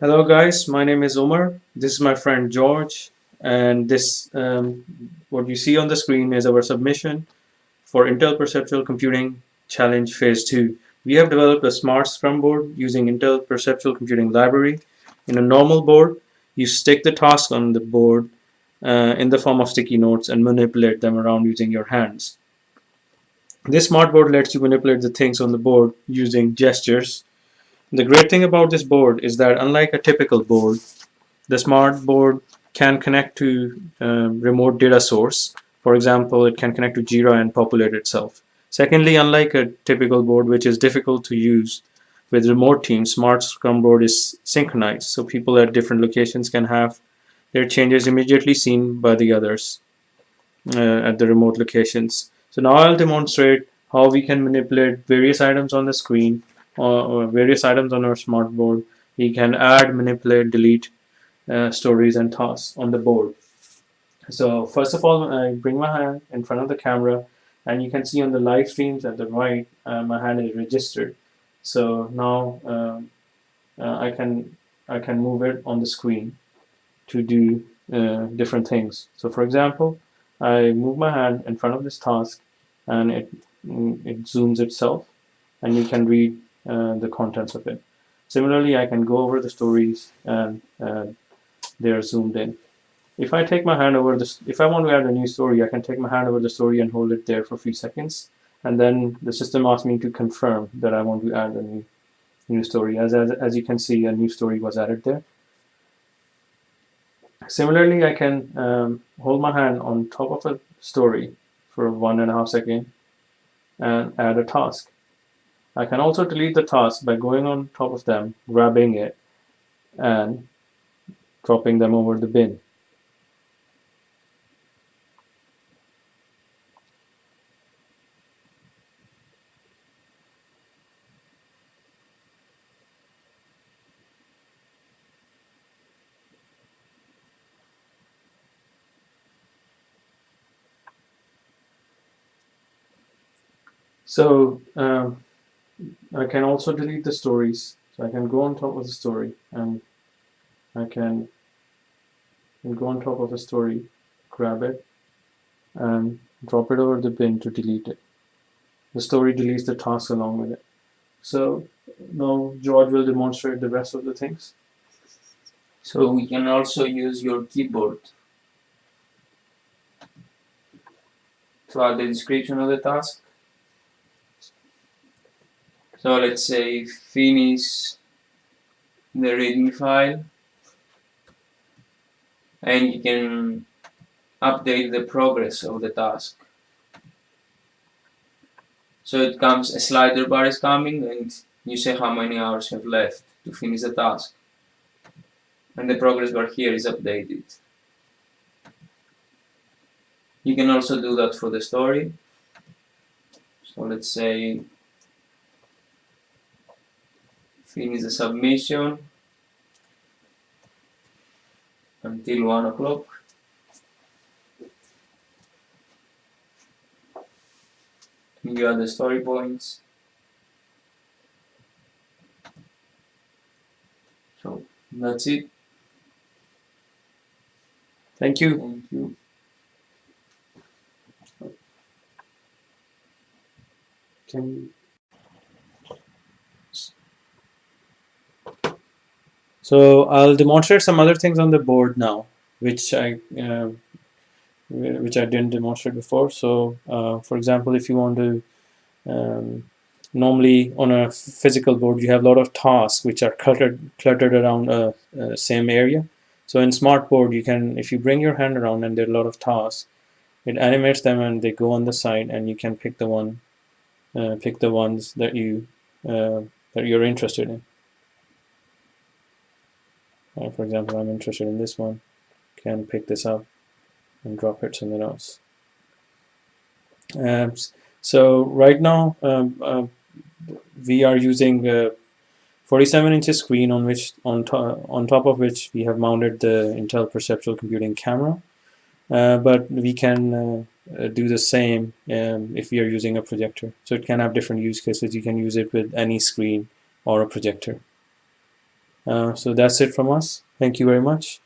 Hello guys, my name is Umar. This is my friend George, and this what you see on the screen is our submission for Intel Perceptual Computing Challenge Phase 2. We have developed a Smart Scrum board using Intel Perceptual Computing Library. In a normal board, you stick the task on the board in the form of sticky notes and manipulate them around using your hands. This smart board lets you manipulate the things on the board using gestures. The great thing about this board is that unlike a typical board, the smart board can connect to remote data source. For example, it can connect to Jira and populate itself. Secondly, unlike a typical board which is difficult to use with remote teams, Smart Scrum board is synchronized, so people at different locations can have their changes immediately seen by the others at the remote locations. So now I'll demonstrate how we can manipulate various items on the screen or various items on our smart board. We can add, manipulate, delete stories and tasks on the board. So first of all, I bring my hand in front of the camera, and you can see on the live streams at the right, my hand is registered. So now I can move it on the screen to do different things. So for example, I move my hand in front of this task, and it zooms itself, and you can read the contents of it. Similarly, I can go over the stories, and they are zoomed in. If I take my hand over this, if I want to add a new story, I can take my hand over the story and hold it there for a few seconds, and then the system asks me to confirm that I want to add a new story. As you can see, a new story was added there. Similarly, I can hold my hand on top of a story for 1.5 seconds and add a task. I can also delete the task by going on top of them, grabbing it, and dropping them over the bin. So I can also delete the stories. So I can go on top of the story, and I can go on top of a story, grab it, and drop it over the bin to delete it. The story deletes the task along with it. So now George will demonstrate the rest of the things. So we can also use your keyboard to add the description of the task. So let's say finish the readme file, and you can update the progress of the task. So it comes, a slider bar is coming, and you say how many hours have left to finish the task. And the progress bar here is updated. You can also do that for the story. So let's say finish the submission until 1 o'clock. You add the story points. So that's it. Thank you. Thank you. So I'll demonstrate some other things on the board now, which I didn't demonstrate before. So for example, if you want to normally on a physical board, you have a lot of tasks which are cluttered around a same area. So in smart board, you can, if you bring your hand around and there are a lot of tasks, it animates them and they go on the side, and you can pick the ones that you're interested in. For example, I'm interested in this one. Can pick this up and drop it somewhere else. So right now we are using a 47-inch screen on top of which we have mounted the Intel Perceptual Computing camera. But we can do the same if we are using a projector. So it can have different use cases. You can use it with any screen or a projector. So that's it from us. Thank you very much.